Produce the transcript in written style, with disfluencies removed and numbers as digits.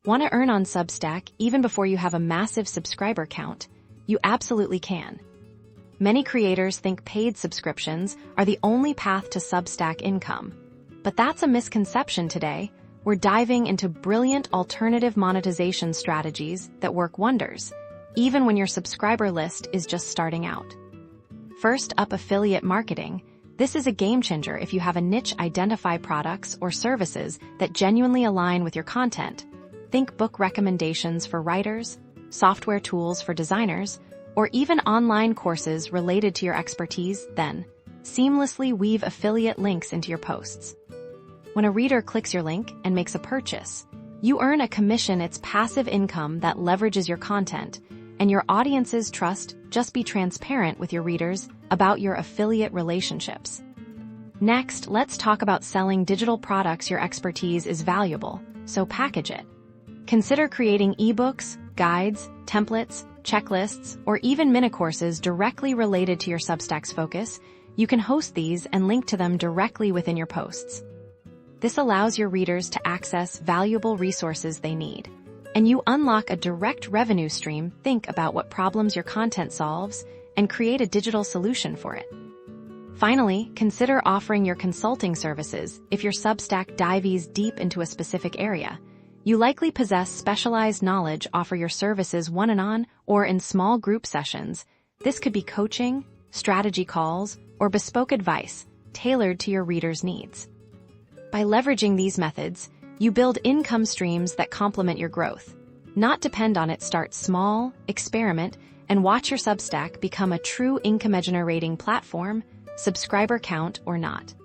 Want to earn on Substack even before you have a massive subscriber count? You absolutely can. Many creators think paid subscriptions are the only path to Substack income. But that's a misconception today. We're diving into brilliant alternative monetization strategies that work wonders, even when your subscriber list is just starting out. First up, affiliate marketing. This is a game changer if you have a niche. Identify products or services that genuinely align with your content. Think book recommendations for writers, software tools for designers, or even online courses related to your expertise. Then, seamlessly weave affiliate links into your posts. When a reader clicks your link and makes a purchase, you earn a commission. It's passive income that leverages your content and your audience's trust. Just be transparent with your readers about your affiliate relationships. Next, let's talk about selling digital products. Your expertise is valuable, so package it. Consider creating ebooks, guides, templates, checklists, or even mini-courses directly related to your Substack's focus. You can host these and link to them directly within your posts. This allows your readers to access valuable resources they need, and you unlock a direct revenue stream. Think about what problems your content solves and create a digital solution for it. Finally, consider offering your consulting services. If your Substack dives deep into a specific area, you likely possess specialized knowledge. Offer your services one-on-one or in small group sessions. This could be coaching, strategy calls, or bespoke advice tailored to your readers' needs. By leveraging these methods, you build income streams that complement your growth. Not depend on it. Start small, experiment, and watch your Substack become a true income-generating platform, subscriber count or not.